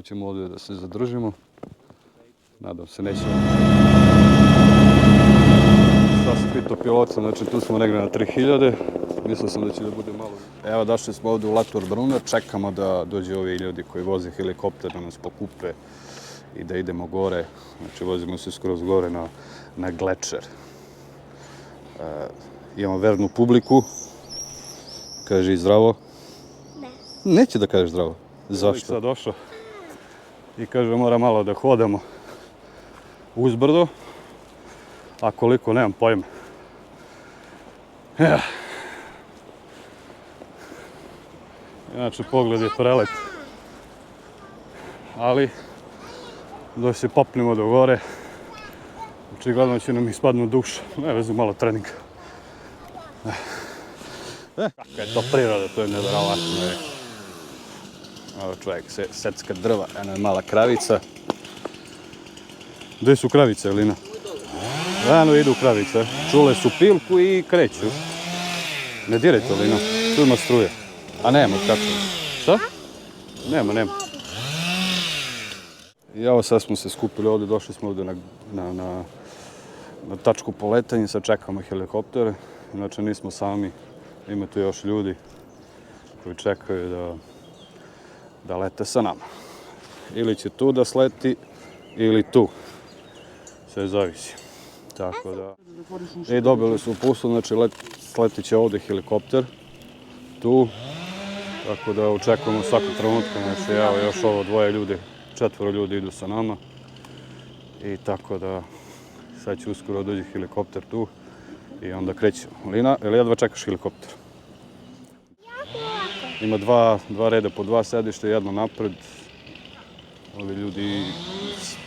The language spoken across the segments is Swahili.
ćemo ovdje da se zadržimo. Nadam se nećemo. Šta se pitao pilota, znači tu smo negdje na 3000. Mislio sam da će da bude malo. Evo, došli smo ovdje u Latour-Brunner, čekamo da dođe ovi ljudi koji voze helikopter da nas pokupe i da idemo gore. Znači, vozimo se skroz gore na Glečer. Imamo vernu publiku. Kaži zdravo. Ne. Neće da kažeš zdravo. Zašto? Sad došao i kaže mora malo da hodamo uzbrdo, a koliko nemam pojma. Ja. Inače pogled je prelep, ali da se popnemo do gore, očigledno će nam ispadnu duša. Ne vezu malo treninga. Kakva je to priroda, to je nevjerovatno. Evo čovjek secka drva, eno je mala kravica. Gdje su kravice, Elina? Eno idu kravice, čule su pilku i kreću. Ne dirajte, Elina, tu ima struje. A nema, kako? Šta? Nema. I evo sad smo se skupili ovdje, došli smo ovdje na tačku poletanja, sad čekamo helikoptere. Inače nismo sami, ima tu još ljudi koji čekaju da lete sa nama. Ili će tu da sleti, ili tu. Sve zavisi. Tako da. I dobili su uputstvo, znači sletit će ovdje helikopter. Tu. Tako da očekujemo svakog trenutka. Znači evo još ovo dvoje ljudi, 4 ljudi idu sa nama. I tako da sad će uskoro dođe helikopter tu. I onda krećemo. Lina, ili jedva čekaš helikopter? Ima dva reda po 2 sedište, jedno napred. Ovi ljudi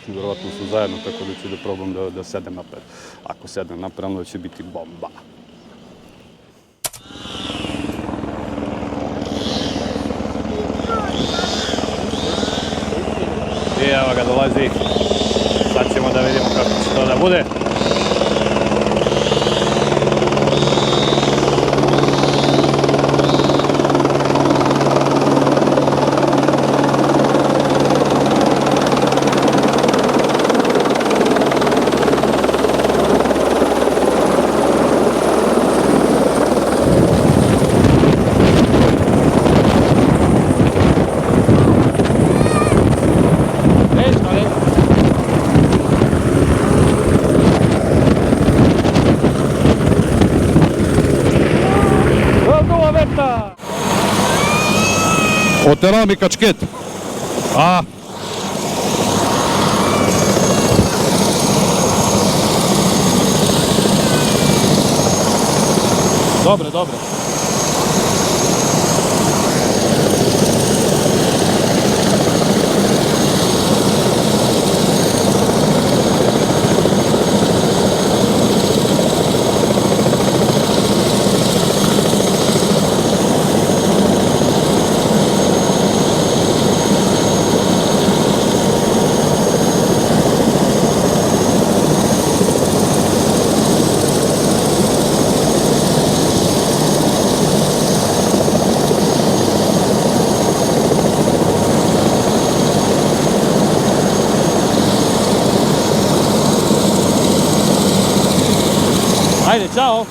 vjerovatno su zajedno, tako da ću da probam da sedem napred. Ako sedem napred, onda će biti bomba. I evo ga dolazi. Sad ćemo da vidimo kako će to da bude. Oterao mi kačket. A? Dobre. Ajde, čao!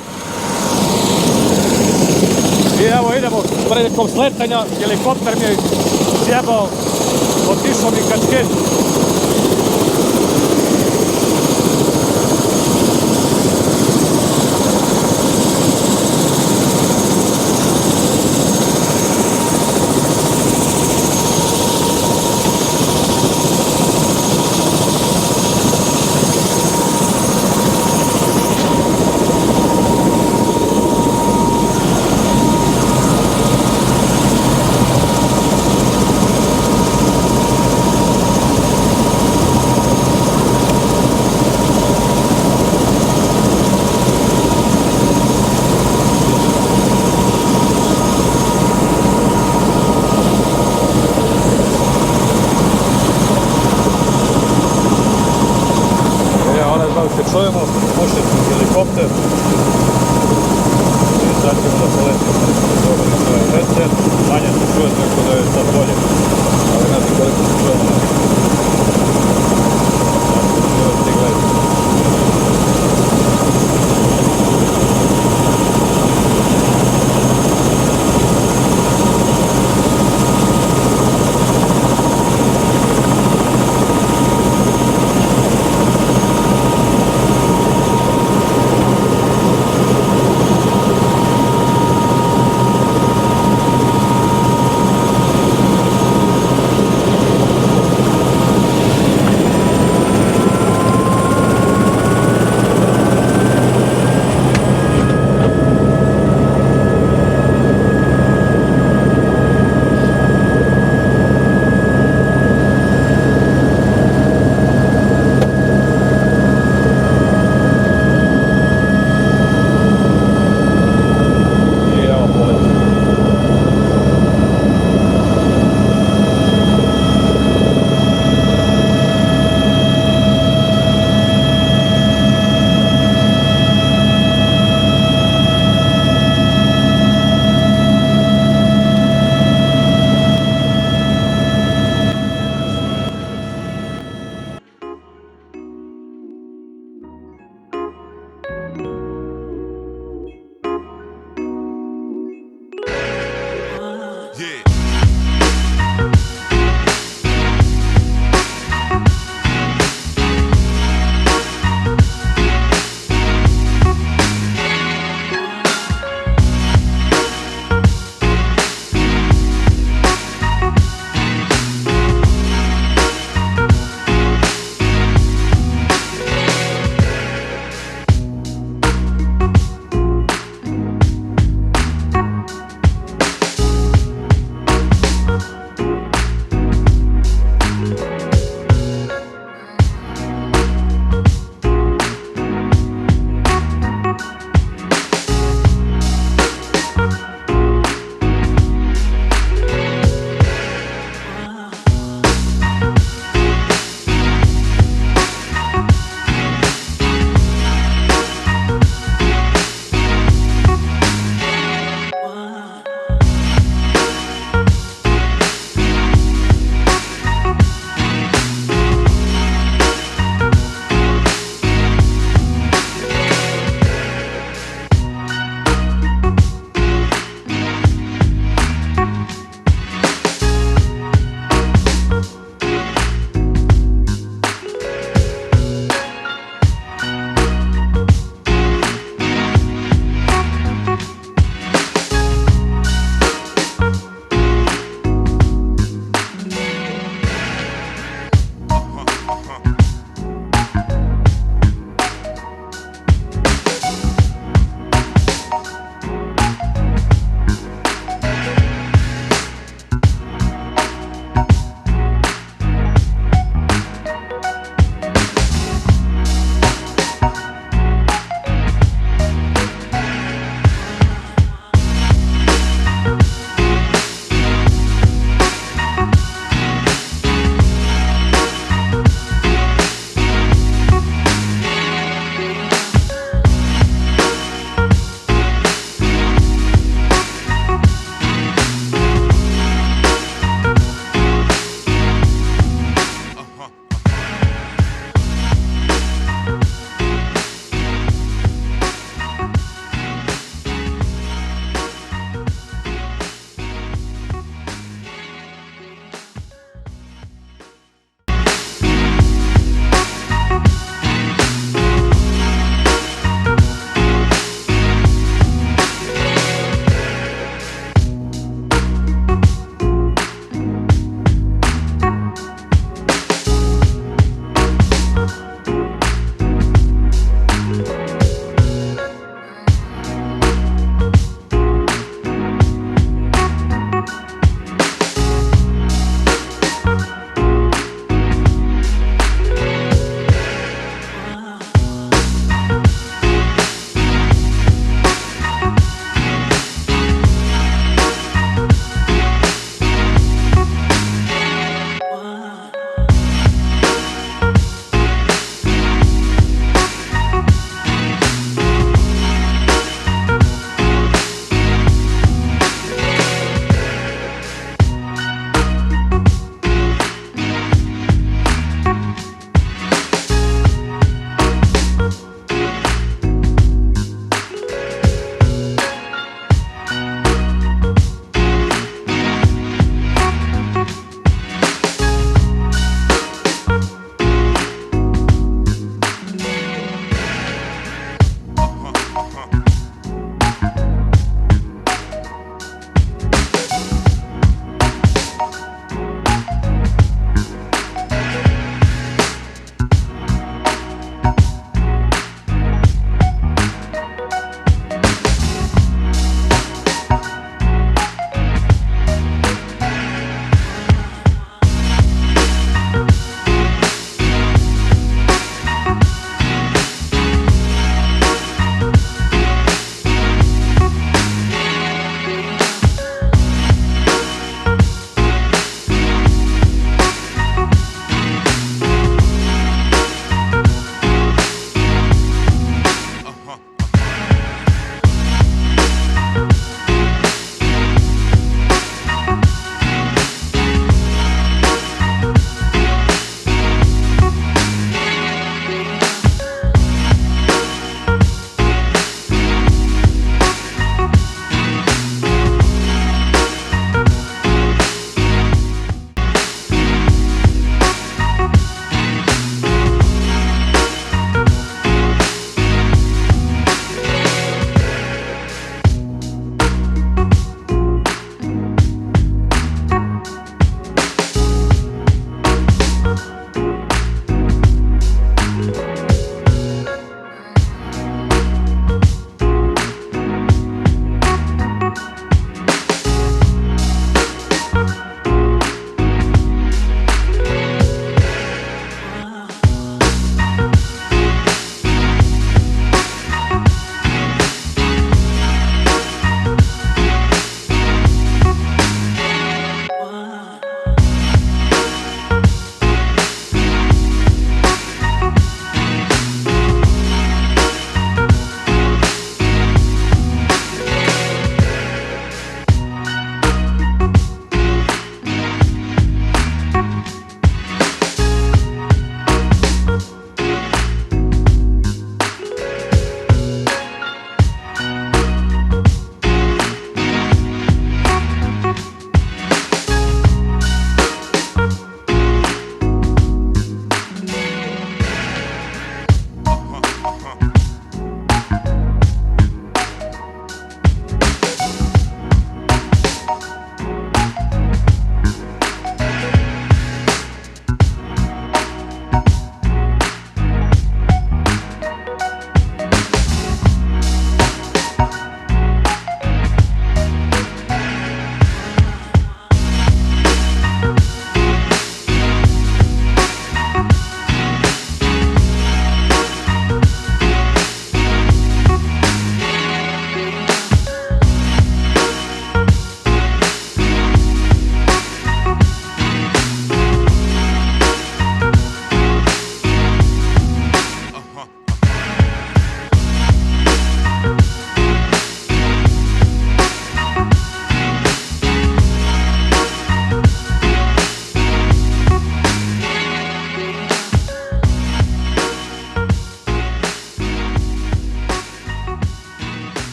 I evo idemo prilikom sletanja, helikopter mi je sjebao, otišao mi kačket.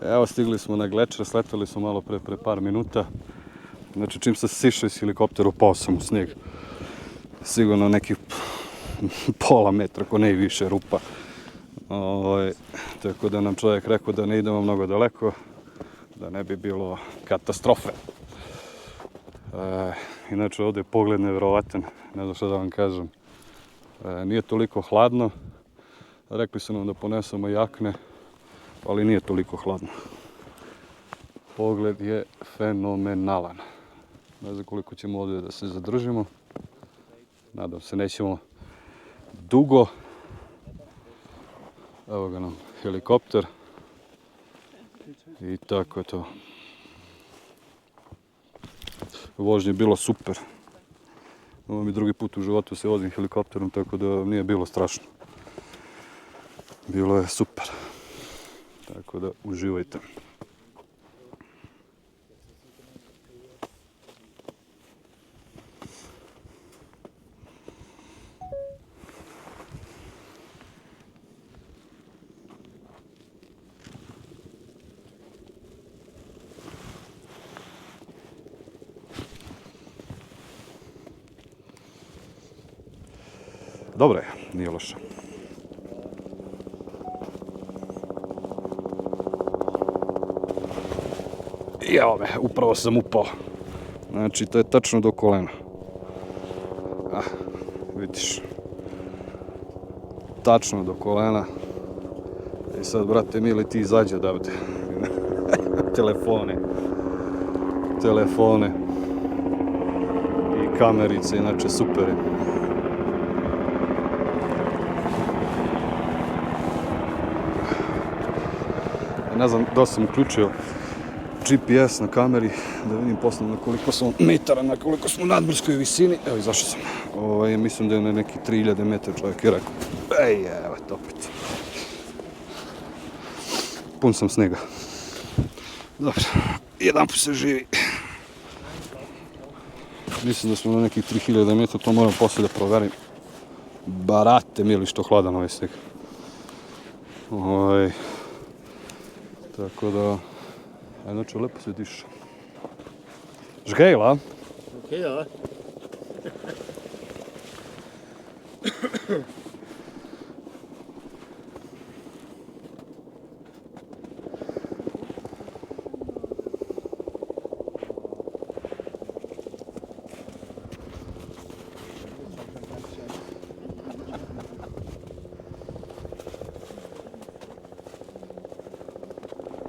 Evo, stigli smo na Glečer, sletali smo malo pre par minuta. Znači, čim se sišao iz helikoptera, upao sam u snijeg. Sigurno nekih pola metra, ako ne i više rupa. Tako da nam čovjek rekao da ne idemo mnogo daleko, da ne bi bilo katastrofe. Inače, ovdje je pogled nevjerovatan, ne znam što da vam kažem. Nije toliko hladno, rekli su nam da ponesemo jakne, ali nije toliko hladno. Pogled je fenomenalan. Ne znam koliko ćemo ovdje da se zadržimo. Nadam se nećemo dugo. Evo ga nam helikopter. I tako je to. Vožnje je bilo super. Ovo mi drugi put u životu se vozim helikopterom, tako da nije bilo strašno. Bilo je super. Tako da uživajte. Dobro je, nije loše. Evo me, upravo sam upao. Znači, to je tačno do kolena. Vidiš. Tačno do kolena. I sad, brate mili, ti izađe odavde. Telefone. I kamerice, inače super je. Ne znam da sam uključio GPS na kameri, da vidim posle na koliko smo metara, na koliko smo nadmorskoj visini. Evo, izašao sam. Mislim da je na neki 3000 metara, čovjek je rekao. Evo to opet. Pun sam snega. Dobro, jedan put se živi. Mislim da smo na nekih 3000 metara, to moram poslije da proverim. Barate mili što hladan ovaj sneg. Tako da, inače lepo se diše. Žgejla? Ja.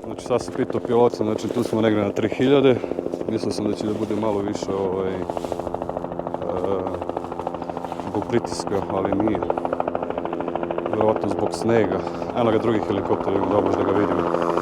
Znači sad sam pitao pilota, znači tu smo negdje na 3000. Mislio sam da će da bude malo više zbog pritiska, ali nije. Vjerovatno zbog snega. Eno ga drugi helikopter, imam dobro da ga vidimo.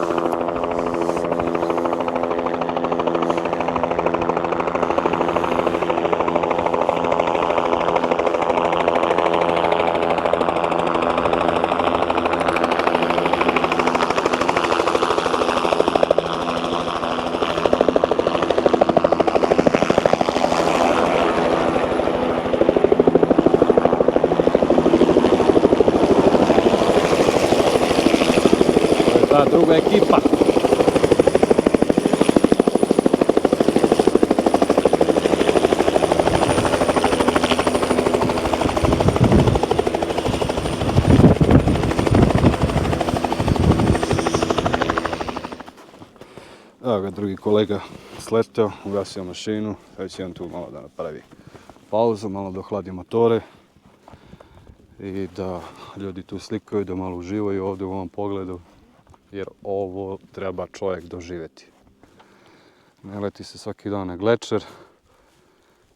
Ta druga ekipa. Evo ga drugi kolega sleteo, ugasio mašinu, sad će on tu malo da napravi pauzu, malo da ohladi motore i da ljudi tu slikaju, da malo uživaju ovdje u ovom pogledu. Jer ovo treba čovjek doživjeti. Ne leti se svaki dan na Glečer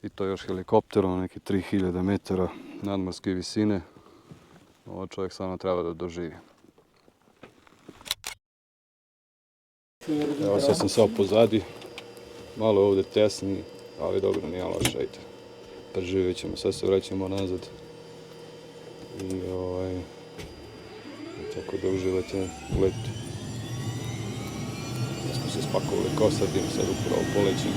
i to još helikopterom, neki 3000 metara nadmorske visine. Ovo čovjek stvarno treba da doživi. Evo sad sam sao pozadi, malo je ovdje tesni, ali dobro, nije loše, ajde. Preživjet ćemo, sad se vraćamo nazad. I tako da uživate u letu. Da smo se spakovali kosadim, sad upravo polećemo.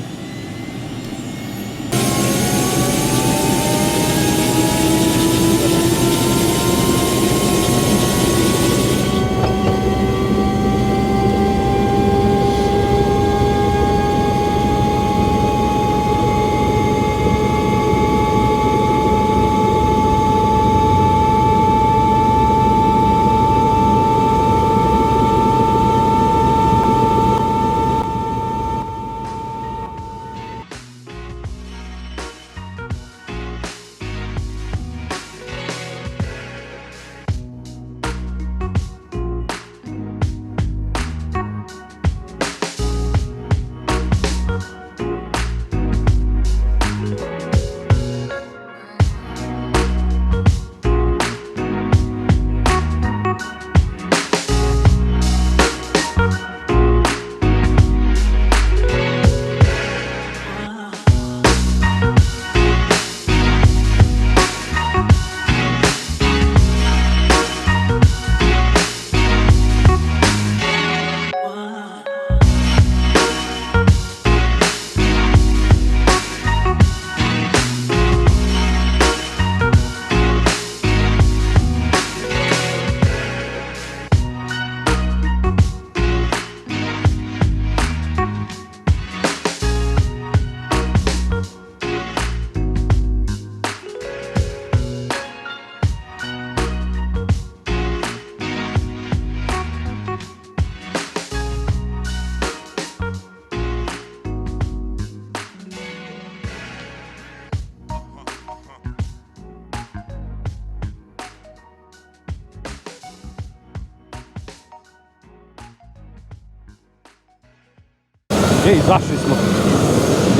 izašli smo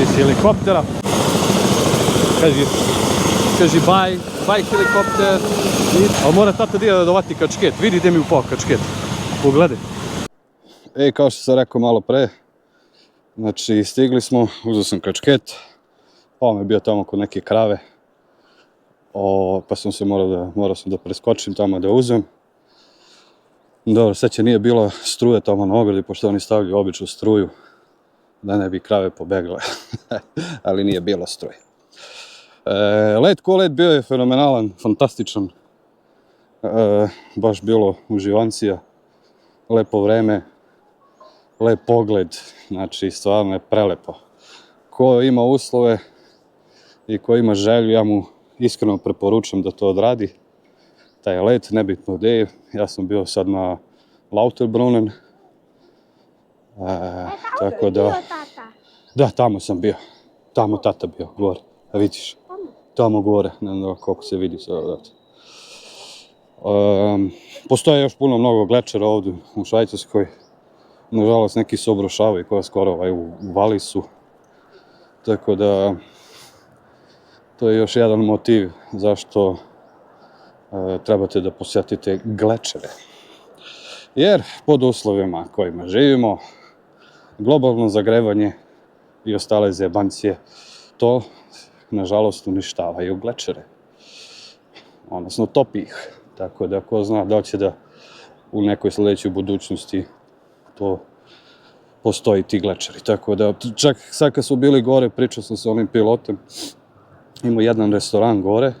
iz helikoptera. Kaži baj helikopter. Ali mora tata dija da vati kačket. Vidi gdje mi upao kačket. Pogledaj. Kao što sam rekao malo pre, znači stigli smo, uzeo sam kačket, pa me bio tamo kod neke krave, pa sam se morao sam da preskočim tamo da uzem. Dobro, sreće nije bilo struje tamo na ogradi, pošto oni stavljaju običnu struju, da ne bi krave pobegle, ali nije bilo struje. Let ko let bio je fenomenalan, fantastičan, baš bilo uživancija, lepo vreme, lep pogled, znači stvarno je prelepo. Ko ima uslove i ko ima želju, ja mu iskreno preporučam da to odradi. Taj let, nebitno gdje je, ja sam bio sad na Lauterbrunnen. Tako da... Da, tamo sam bio. Tamo tata bio, gore. A vidiš? Tamo gore, ne znam koliko se vidi sve odatle. Postoje još puno mnogo glečera ovdje u Švajcarskoj. Nažalost, neki se obrušavaju, koja skoro u Valisu. Tako da, to je još jedan motiv zašto trebate da posjetite glečere. Jer pod uslovima kojima živimo, globalno zagrevanje i ostale zebancije, to, nažalost, uništavaju glečere. Odnosno, topi ih. Tako da, ko zna da će da u nekoj sljedećoj budućnosti to postoji ti glečeri. Tako da, čak sad kad smo bili gore, pričao sam sa onim pilotom, imao jedan restoran gore,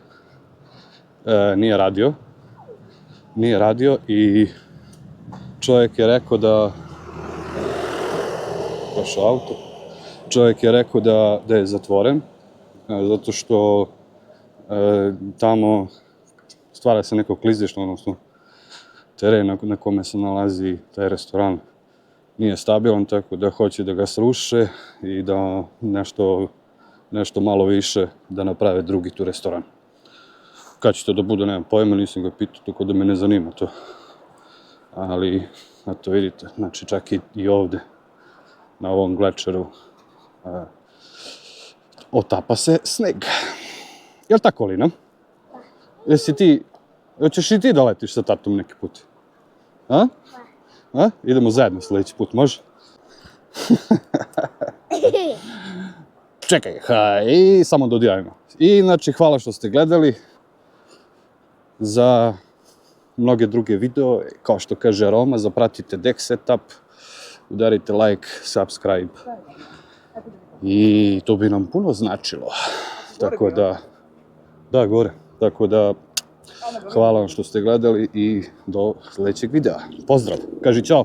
nije radio i čovjek je rekao da došao auto, čovjek je rekao da je zatvoren, zato što tamo stvara se neko klizište, odnosno teren na kome se nalazi taj restoran nije stabilan, tako da hoće da ga sruše i da nešto malo više da naprave drugi tu restoran. Kad će to da bude, nemam pojma, nisam ga pitao, tako da me ne zanima to. Ali, eto vidite, znači čak i ovdje, na ovom glečeru, otapa se sneg. Jel' tako, Lina? Hoćeš i ti da letiš sa tatom neki put? A? Idemo zajedno sljedeći put, može? Čekaj, i samo dodijajmo. I znači, hvala što ste gledali. Za mnoge druge video, kao što kaže Roma, zapratite Deck Setup, udarite like, subscribe. I to bi nam puno značilo. Tako da, gore. Tako da, hvala vam što ste gledali i do sljedećeg videa. Pozdrav, kaži čao.